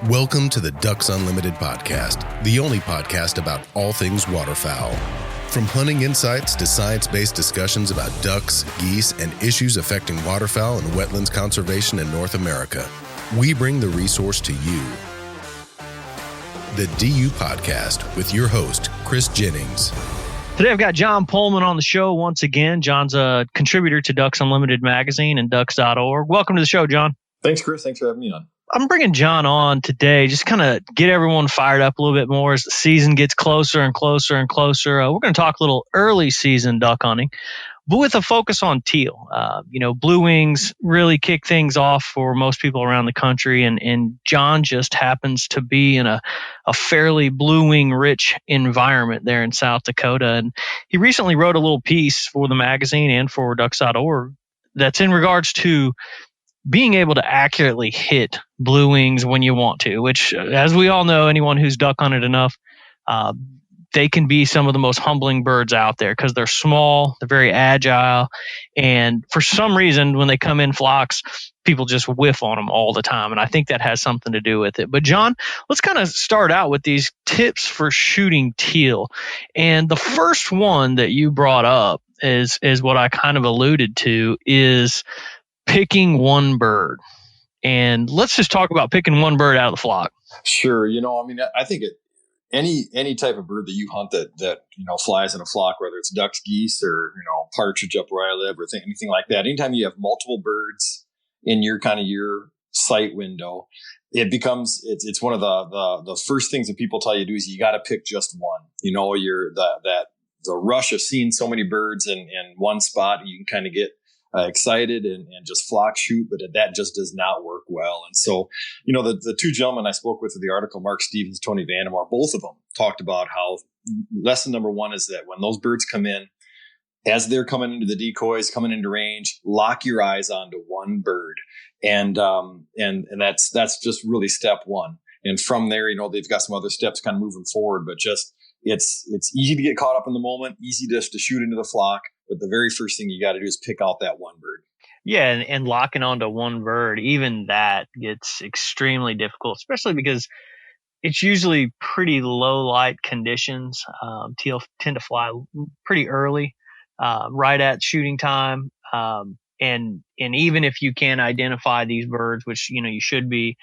Welcome to the Ducks Unlimited podcast, the only podcast about all things waterfowl. From hunting insights to science-based discussions about ducks, geese, and issues affecting waterfowl and wetlands conservation in North America, we bring the resource to you. The DU Podcast with your host, Chris Jennings. Today I've got John Pollmann on the show once again. John's a contributor to Ducks Unlimited magazine and ducks.org. Welcome to the show, John. Thanks, Chris. Thanks for having me on. I'm bringing John on today, just kind of get everyone fired up a little bit more as the season gets closer and closer and closer. We're going to talk a little early season duck hunting, but with a focus on teal. Blue wings really kick things off for most people around the country, and John just happens to be in a fairly blue wing rich environment there in South Dakota. And he recently wrote a little piece for the magazine and for ducks.org that's in regards to being able to accurately hit blue wings when you want to, which, as we all know, anyone who's duck hunted enough, they can be some of the most humbling birds out there because they're small, they're very agile, and for some reason, when they come in flocks, people just whiff on them all the time, and I think that has something to do with it. But John, let's kind of start out with these tips for shooting teal, and the first one that you brought up is what I kind of alluded to, is picking one bird. And let's just talk about picking one bird out of the flock. Sure. I think any type of bird that you hunt that flies in a flock, whether it's ducks, geese, or, partridge up where I live, or anything like that, anytime you have multiple birds in your sight window, it's one of the first things that people tell you to do is you got to pick just one. The rush of seeing so many birds in one spot, you can kind of get excited and just flock shoot, but that just does not work well. And so, the two gentlemen I spoke with in the article, Mark Stevens, Tony Vandermor, both of them talked about how lesson number one is that when those birds come in, as they're coming into the decoys, coming into range, lock your eyes onto one bird. And that's just really step one. And from there, they've got some other steps kind of moving forward, but just, it's easy to get caught up in the moment, easy just to shoot into the flock. But the very first thing you got to do is pick out that one bird. Yeah, and locking onto one bird, even that gets extremely difficult, especially because it's usually pretty low light conditions. Teal tend to fly pretty early, right at shooting time. And even if you can identify these birds, which, you should be,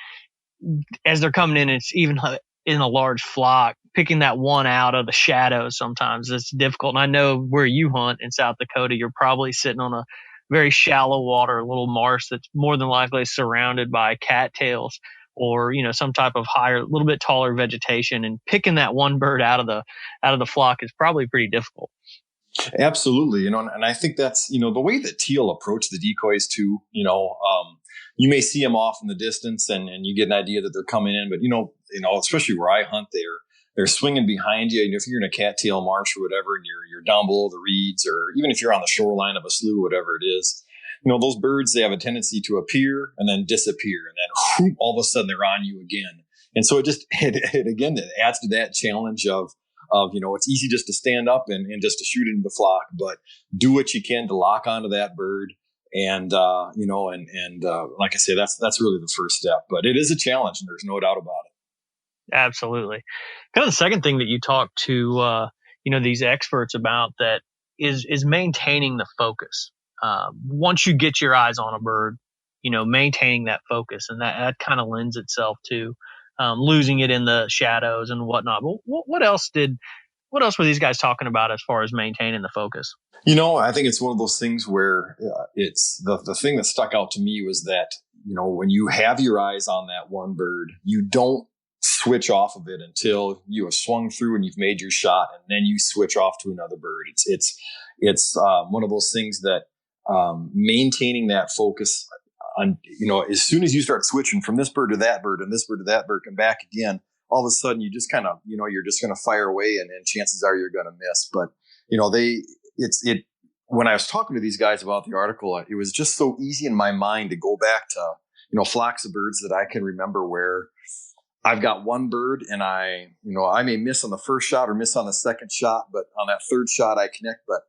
as they're coming in, it's even in a large flock, picking that one out of the shadows sometimes it's difficult. And I know where you hunt in South Dakota, you're probably sitting on a very shallow water, little marsh that's more than likely surrounded by cattails or, some type of higher, a little bit taller vegetation, and picking that one bird out of the flock is probably pretty difficult. Absolutely. And I think that's, the way that teal approach the decoys too, you may see them off in the distance and you get an idea that they're coming in, but especially where I hunt, they're swinging behind you. If you're in a cattail marsh or whatever, and you're down below the reeds, or even if you're on the shoreline of a slough, whatever it is, those birds, they have a tendency to appear and then disappear, and then whoop, all of a sudden they're on you again. And so it adds to that challenge of it's easy just to stand up and just to shoot into the flock, but do what you can to lock onto that bird. And, like I say, that's really the first step, but it is a challenge and there's no doubt about it. Absolutely. Kind of the second thing that you talk to, these experts about that is maintaining the focus. Once you get your eyes on a bird, maintaining that focus, and that kind of lends itself to, losing it in the shadows and whatnot. But what else were these guys talking about as far as maintaining the focus? I think it's one of those things where it's the thing that stuck out to me was that, when you have your eyes on that one bird, you don't switch off of it until you have swung through and you've made your shot, and then you switch off to another bird. It's one of those things that maintaining that focus on, as soon as you start switching from this bird to that bird and this bird to that bird and back again, all of a sudden you just kind of, you're just going to fire away and chances are you're going to miss. But, when I was talking to these guys about the article, it was just so easy in my mind to go back to, flocks of birds that I can remember where I've got one bird and I may miss on the first shot or miss on the second shot, but on that third shot I connect. But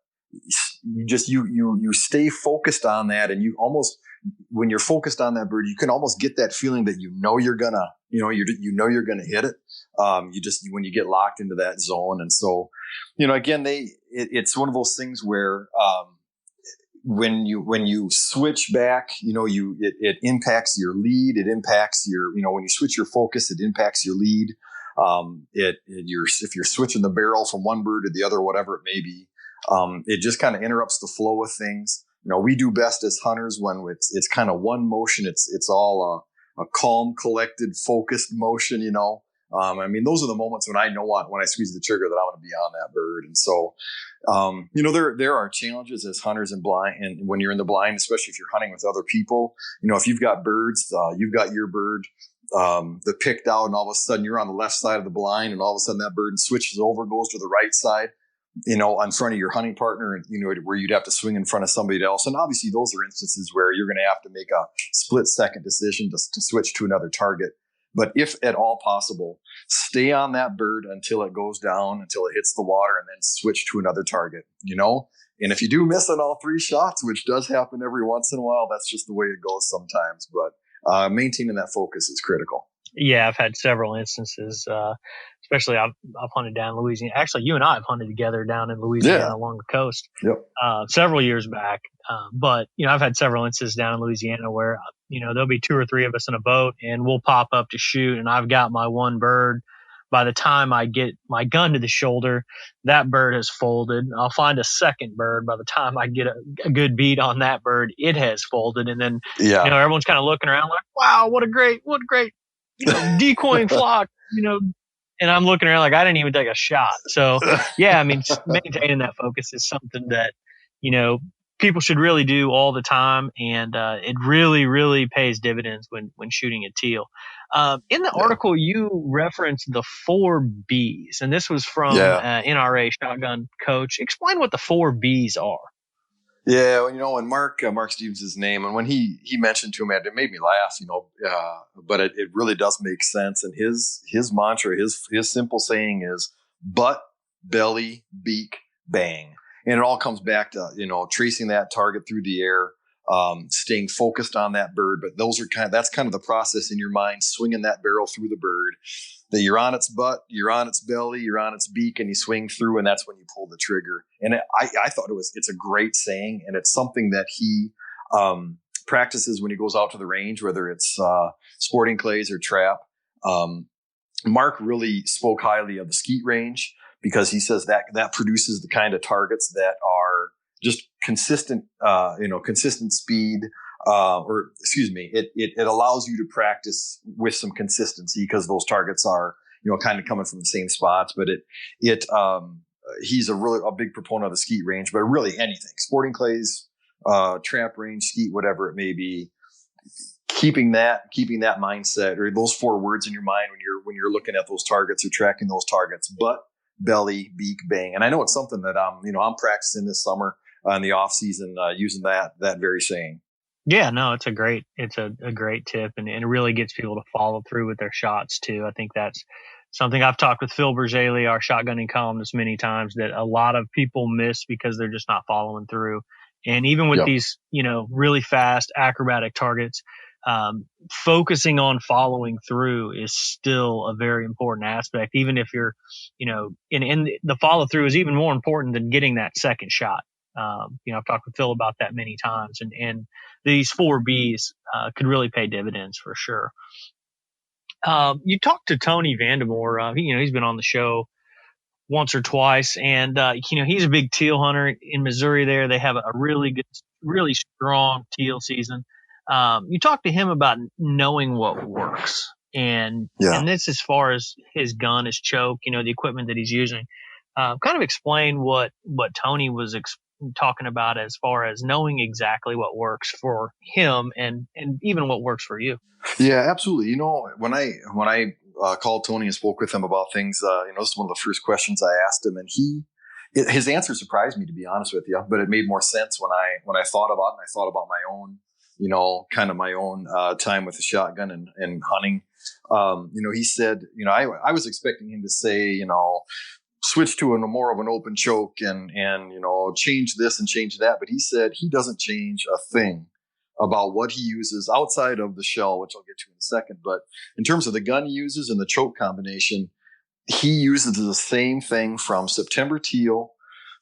you stay focused on that, and you almost, when you're focused on that bird, you can almost get that feeling that you're gonna hit it. When you get locked into that zone. And so, again, it's one of those things where, when you switch back, it impacts your lead. It impacts your, when you switch your focus, it impacts your lead. If you're switching the barrel from one bird to the other, whatever it may be, it just kind of interrupts the flow of things. We do best as hunters when it's kind of one motion. It's all a calm, collected, focused motion. Those are the moments when I know when I squeeze the trigger that I want to be on that bird. And so, there are challenges as hunters in blind, and when you're in the blind, especially if you're hunting with other people, if you've got birds, you've got your bird, the picked out, and all of a sudden you're on the left side of the blind, and all of a sudden that bird switches over, goes to the right side, in front of your hunting partner, and where you'd have to swing in front of somebody else. And obviously those are instances where you're going to have to make a split second decision to switch to another target. But if at all possible, stay on that bird until it goes down, until it hits the water, and then switch to another target, And if you do miss on all three shots, which does happen every once in a while, that's just the way it goes sometimes. But maintaining that focus is critical. Yeah, I've had several instances, especially I've hunted down in Louisiana. Actually, you and I have hunted together down in Louisiana along the coast several years back. But I've had several instances down in Louisiana where, there'll be two or three of us in a boat, and we'll pop up to shoot, and I've got my one bird. By the time I get my gun to the shoulder, that bird has folded. I'll find a second bird. By the time I get a good beat on that bird, it has folded. And then, everyone's kind of looking around like, wow, what a great decoying flock, and I'm looking around like I didn't even take a shot. So maintaining that focus is something that, people should really do all the time. And, it really, really pays dividends when shooting a teal. In the article, you referenced the 4 Bs, and this was from NRA shotgun coach. Explain what the 4 Bs are. Yeah, and Mark Stevens' his name, and when he mentioned to him, it made me laugh, but it really does make sense. And his mantra, his simple saying is butt, belly, beak, bang. And it all comes back to, tracing that target through the air, staying focused on that bird. But that's kind of the process in your mind, swinging that barrel through the bird, that you're on its butt, you're on its belly, you're on its beak, and you swing through, and that's when you pull the trigger. And I thought it's a great saying, and it's something that he practices when he goes out to the range, whether it's sporting clays or trap. Mark really spoke highly of the skeet range, because he says that produces the kind of targets that are just consistent, consistent speed, it allows you to practice with some consistency, because those targets are, kind of coming from the same spots. But he's a big proponent of the skeet range, but really anything, sporting clays, trap range, skeet, whatever it may be, keeping that mindset, or those 4 words in your mind when you're looking at those targets or tracking those targets: butt, belly, beak, bang. And I know it's something that I'm practicing this summer in the off season, using that very saying. Yeah, no, it's a great tip, and it really gets people to follow through with their shots too. I think that's something I've talked with Phil Bergeli, our shotgunning columnist, many times, that a lot of people miss because they're just not following through. And even with these, really fast acrobatic targets, focusing on following through is still a very important aspect. Even if you're, and the follow through is even more important than getting that second shot. I've talked with Phil about that many times, and these 4 Bs could really pay dividends for sure. You talked to Tony Vandermor. He's been on the show once or twice, and he's a big teal hunter in Missouri. There, they have a really good, really strong teal season. You talked to him about knowing what works, and this as far as his gun, his choke, the equipment that he's using. Kind of explain what Tony was talking about as far as knowing exactly what works for him and even what works for you. Yeah, absolutely. When I called Tony and spoke with him about things, this is one of the first questions I asked him, and his answer surprised me, to be honest with you, but it made more sense when I thought about it, and I thought about my own, kind of my own time with the shotgun and hunting. He said, I was expecting him to say, switch to more of an open choke and change this and change that. But he said he doesn't change a thing about what he uses outside of the shell, which I'll get to in a second. But in terms of the gun he uses and the choke combination, he uses the same thing from September Teal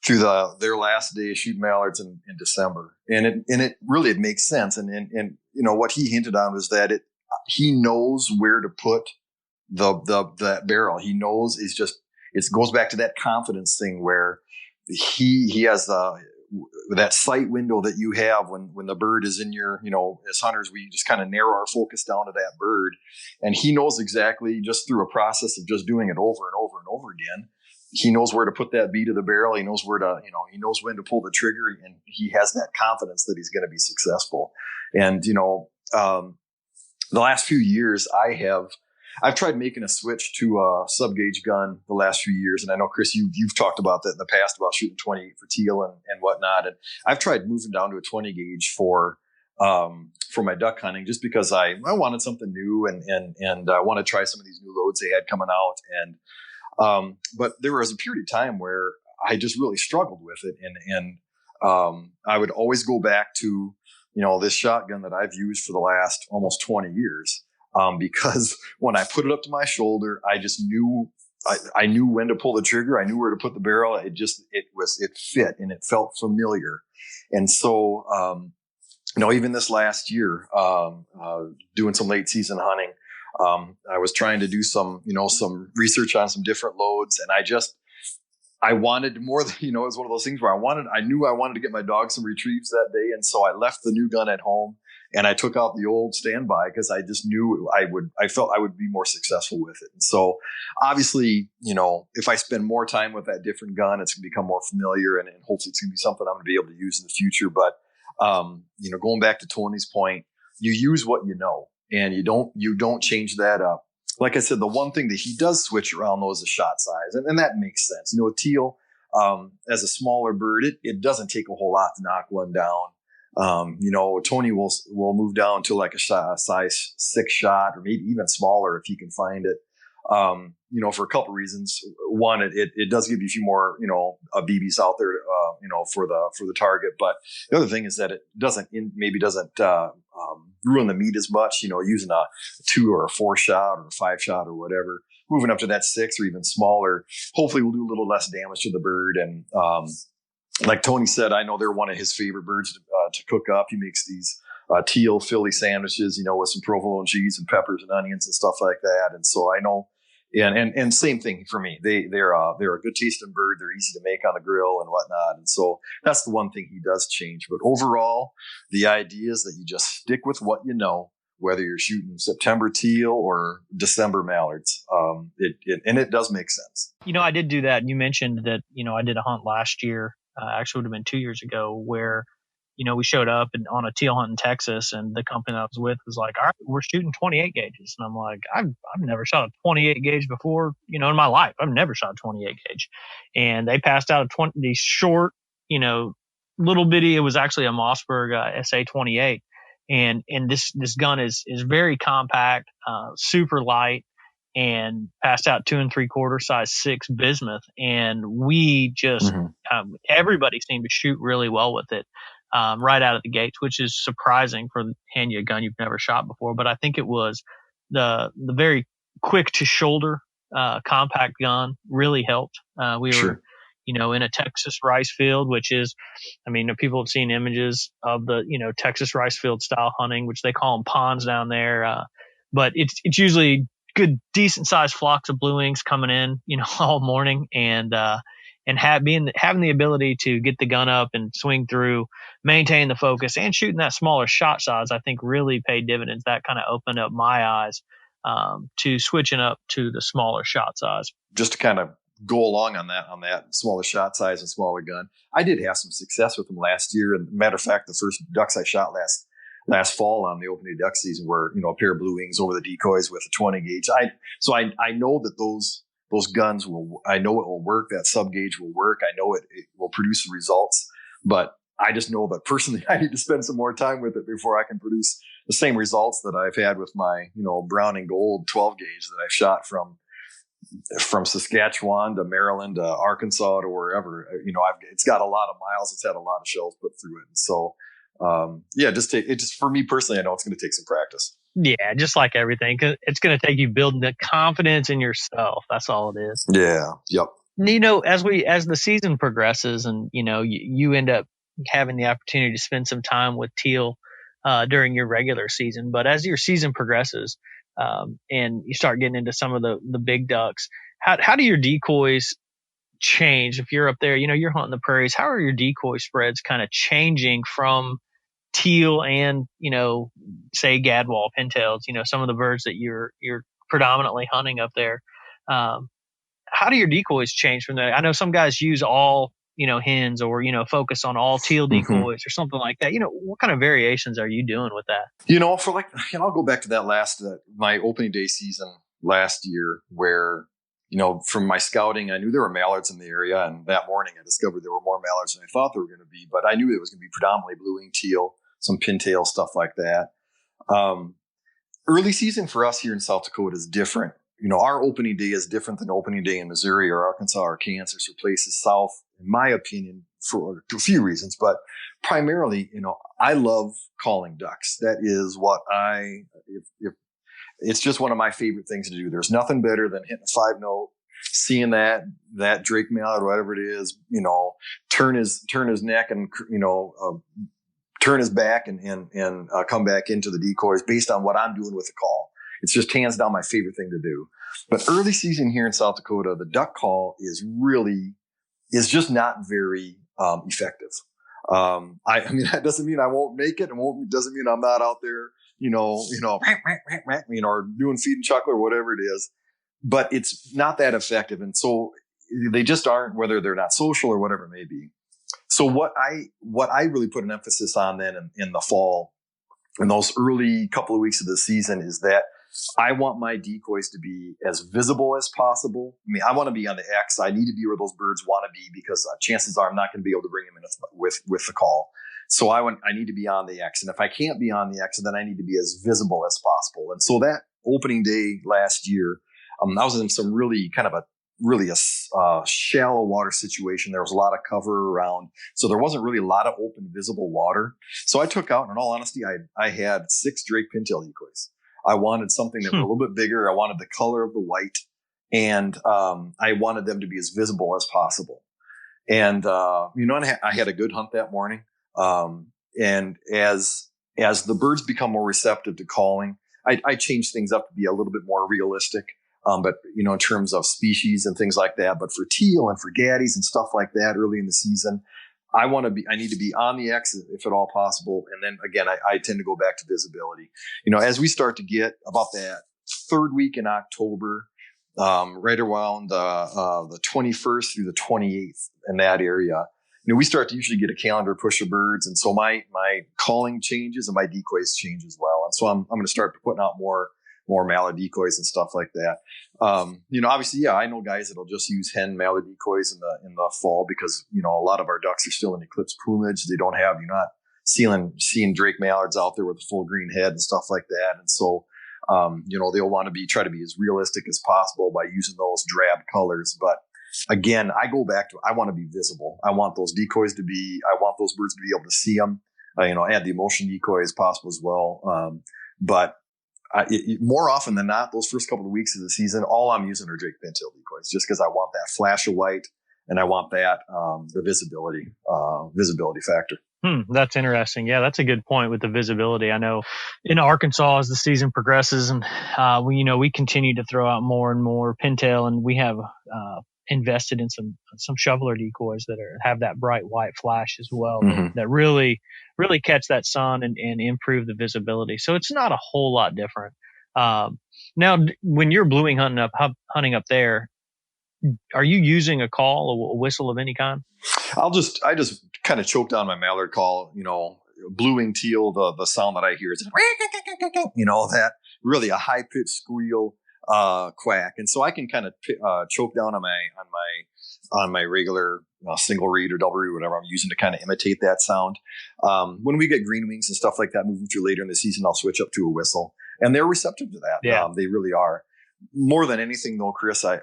through their last day of shooting mallards in December. And it really, it makes sense. And what he hinted on was that he knows where to put that barrel. He knows it goes back to that confidence thing where he has that sight window that you have when the bird is in your, as hunters, we just kind of narrow our focus down to that bird. And he knows exactly, just through a process of just doing it over and over and over again, he knows where to put that bee to the barrel. He knows he knows when to pull the trigger, and he has that confidence that he's going to be successful. And, the last few years I've tried making a switch to a sub-gauge gun the last few years. And I know, Chris, you've talked about that in the past about shooting 28 for teal and whatnot. And I've tried moving down to a 20 gauge for my duck hunting, just because I wanted something new and I want to try some of these new loads they had coming out. And, but there was a period of time where I just really struggled with it. And I would always go back to, this shotgun that I've used for the last almost 20 years. Because when I put it up to my shoulder, I just knew, I knew when to pull the trigger. I knew where to put the barrel. It fit and it felt familiar. And so, even this last year, doing some late season hunting, I was trying to do some research on some different loads, and I wanted more than, it was one of those things where I knew I wanted to get my dog some retrieves that day. And so I left the new gun at home and I took out the old standby because I just knew I felt I would be more successful with it. And so obviously, if I spend more time with that different gun, it's going to become more familiar, and hopefully it's going to be something I'm going to be able to use in the future. But, going back to Tony's point, you use what you know, and you don't change that up. Like I said, the one thing that he does switch around though is the shot size. And that makes sense. With teal, as a smaller bird, it doesn't take a whole lot to knock one down. Tony will move down to like a size 6 shot, or maybe even smaller if he can find it. For a couple reasons. One, it does give you a few more, BBs out there, for the target. But the other thing is that it doesn't ruin the meat as much, using a 2 or a 4 shot or a 5 shot or whatever. Moving up to that 6 or even smaller, hopefully we'll do a little less damage to the bird. And, like Tony said, I know they're one of his favorite birds to cook up. He makes these teal Philly sandwiches, with some provolone cheese and peppers and onions and stuff like that. And so I know, and same thing for me. They're a good tasting bird. They're easy to make on the grill and whatnot. And so that's the one thing he does change. But overall, the idea is that you just stick with what you know, whether you're shooting September teal or December mallards. It does make sense. I did do that. You mentioned that, I did a hunt last year. Actually would have been 2 years ago, where, we showed up on a teal hunt in Texas, and the company that I was with was like, all right, we're shooting 28 gauges. And I'm like, I've never shot a 28 gauge before, in my life. I've never shot a 28 gauge. And they passed out these short, little bitty, it was actually a Mossberg SA 28. And this gun is very compact, super light, and passed out 2 3/4 size 6 bismuth. And we just, everybody seemed to shoot really well with it, right out of the gates, which is surprising for hand you a gun you've never shot before. But I think it was the very quick to shoulder, compact gun really helped. We were, in a Texas rice field, which is, people have seen images of the, Texas rice field style hunting, which they call them ponds down there. But it's usually good, decent sized flocks of blue wings coming in, all morning, and having the ability to get the gun up and swing through, maintain the focus, and shooting that smaller shot size, I think really paid dividends. That kind of opened up my eyes to switching up to the smaller shot size. Just to kind of go along on that smaller shot size and smaller gun, I did have some success with them last year. And matter of fact, the first ducks I shot last fall on the opening duck season were, a pair of blue wings over the decoys with a 20 gauge. So I know that those guns I know it will work. That sub gauge will work. I know it will produce the results, but I just know that personally I need to spend some more time with it before I can produce the same results that I've had with my, brown and gold 12 gauge that I've shot from from Saskatchewan to Maryland to Arkansas to wherever, it's got a lot of miles. It's had a lot of shells put through it. And so, just for me personally, I know it's going to take some practice. Yeah, just like everything, 'cause it's going to take you building the confidence in yourself. That's all it is. Yeah. Yep. As the season progresses, and you end up having the opportunity to spend some time with Teal during your regular season, but as your season progresses, and you start getting into some of the big ducks, how do your decoys change? If you're up there, you're hunting the prairies, how are your decoy spreads kind of changing from Teal and, say gadwall, pintails, some of the birds that you're predominantly hunting up there? How do your decoys change from that? I know some guys use all, hens, or, focus on all Teal decoys or something like that. What kind of variations are you doing with that? I'll go back to that my opening day season last year where, from my scouting, I knew there were mallards in the area. And that morning I discovered there were more mallards than I thought there were going to be, but I knew it was going to be predominantly blue-winged teal, some pintail, stuff like that. Early season for us here in South Dakota is different. Our opening day is different than opening day in Missouri or Arkansas or Kansas or places south, in my opinion, for a few reasons. But primarily, I love calling ducks. That is what it's just one of my favorite things to do. There's nothing better than hitting a 5-note, seeing that Drake mallard, whatever it is, turn his neck and, turn his back and come back into the decoys based on what I'm doing with the call. It's just hands down my favorite thing to do. But early season here in South Dakota, the duck call is just not very effective. That doesn't mean I won't make it. Doesn't mean I'm not out there, or doing feed and chuckle or whatever it is. But it's not that effective, and so they just aren't, whether they're not social or whatever it may be. So what I really put an emphasis on then in the fall, in those early couple of weeks of the season, is that I want my decoys to be as visible as possible. I want to be on the X. I need to be where those birds want to be, because chances are I'm not going to be able to bring them in with the call. So I need to be on the X. And if I can't be on the X, then I need to be as visible as possible. And so that opening day last year, I was in some really kind of a shallow water situation. There was a lot of cover around, so there wasn't really a lot of open visible water. So I took out, in all honesty, I had 6 Drake pintail decoys. I wanted something that was a little bit bigger. I wanted the color of the white, and I wanted them to be as visible as possible. And I had a good hunt that morning. And as the birds become more receptive to calling, I changed things up to be a little bit more realistic. But in terms of species and things like that. But for teal and for gaddies and stuff like that early in the season, I need to be on the X if at all possible. And then again, I tend to go back to visibility. As we start to get about that third week in October, right around the 21st through the 28th in that area, we start to usually get a calendar push of birds. And so my calling changes and my decoys change as well. And so I'm going to start putting out more mallard decoys and stuff like that. Obviously, I know guys that'll just use hen mallard decoys in the fall, because, a lot of our ducks are still in eclipse plumage. You're not seeing Drake mallards out there with a full green head and stuff like that. And so, they'll want to try to be as realistic as possible by using those drab colors. But again, I go back to, I want to be visible. I want those birds to be able to see them, add the emotion decoy as possible as well. But more often than not, those first couple of weeks of the season, all I'm using are Drake pintail decoys, just because I want that flash of white and I want that the visibility factor. That's interesting. Yeah, that's a good point with the visibility. I know in Arkansas, as the season progresses, and we continue to throw out more and more pintail, and we have invested in some shoveler decoys that have that bright white flash as well, that really catch that sun and improve the visibility. So it's not a whole lot different. Now, when you're blue-wing hunting up there, are you using a call, a whistle of any kind? I just kind of choke down my mallard call. Blue-wing teal, the sound that I hear is that really a high pitched squeal, quack, and so I can kind of choke down on my regular single reed or double reed, whatever I'm using to kind of imitate that sound. When we get green wings and stuff like that moving through later in the season, I'll switch up to a whistle, and they're receptive to that. Yeah. They really are. more than anything though, Chris, I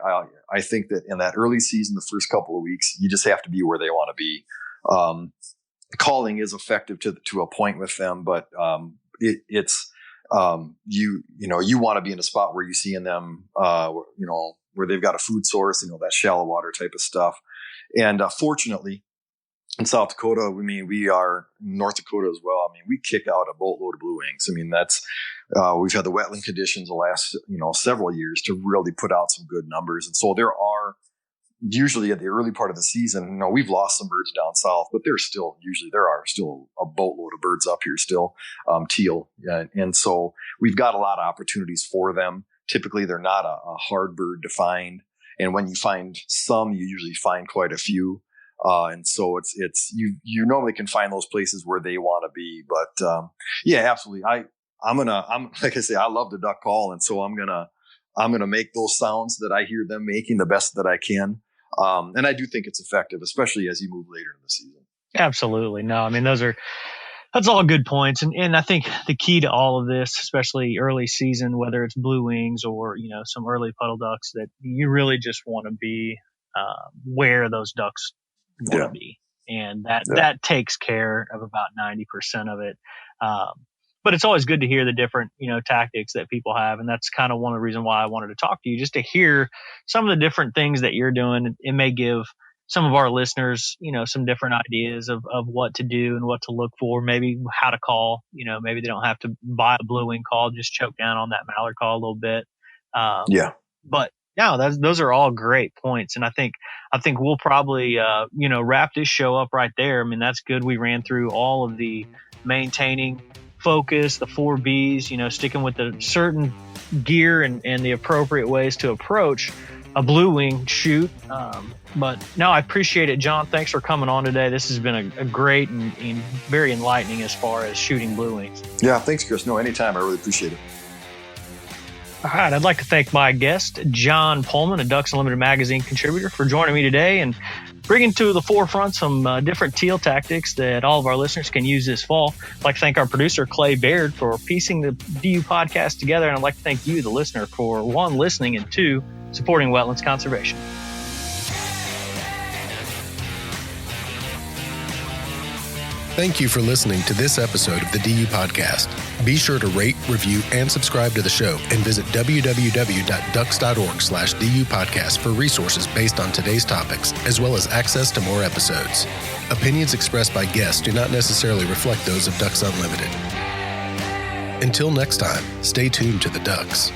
think that in that early season, the first couple of weeks, you just have to be where they want to be. Calling is effective to a point with them, but it's you want to be in a spot where you're seeing them, where they've got a food source, that shallow water type of stuff. And fortunately, in South Dakota, we are North Dakota as well. We kick out a boatload of blue wings. That's we've had the wetland conditions the last several years to really put out some good numbers, and so there are usually at the early part of the season, we've lost some birds down south, but there are still a boatload of birds up here still, teal. And so we've got a lot of opportunities for them. Typically, they're not a hard bird to find. And when you find some, you usually find quite a few. And so it's you normally can find those places where they want to be. But yeah, absolutely. I'm like I say, I love the duck call. And so I'm gonna make those sounds that I hear them making the best that I can. And I do think it's effective, especially as you move later in the season. Absolutely. No, that's all good points. And I think the key to all of this, especially early season, whether it's blue wings or, some early puddle ducks, that you really just want to be where those ducks want to be. And that takes care of about 90% of it. But it's always good to hear the different, tactics that people have. And that's kind of one of the reasons why I wanted to talk to you, just to hear some of the different things that you're doing. It may give some of our listeners, some different ideas of what to do and what to look for, maybe how to call, maybe they don't have to buy a blue wing call, just choke down on that mallard call a little bit. But no, those are all great points. And I think we'll probably, wrap this show up right there. That's good. We ran through all of the maintaining focus, the 4 Bs, sticking with the certain gear and the appropriate ways to approach a blue wing shoot. But no, I appreciate it, John. Thanks for coming on today. This has been a great and very enlightening as far as shooting blue wings. Yeah, thanks, Chris. No, anytime. I really appreciate it. All right. I'd like to thank my guest, John Pollmann, a Ducks Unlimited magazine contributor, for joining me today and bringing to the forefront some different teal tactics that all of our listeners can use this fall. I'd like to thank our producer, Clay Baird, for piecing the DU podcast together. And I'd like to thank you, the listener, for 1, listening, and 2, supporting wetlands conservation. Thank you for listening to this episode of the DU Podcast. Be sure to rate, review, and subscribe to the show, and visit www.ducks.org/DU Podcast for resources based on today's topics, as well as access to more episodes. Opinions expressed by guests do not necessarily reflect those of Ducks Unlimited. Until next time, stay tuned to the Ducks.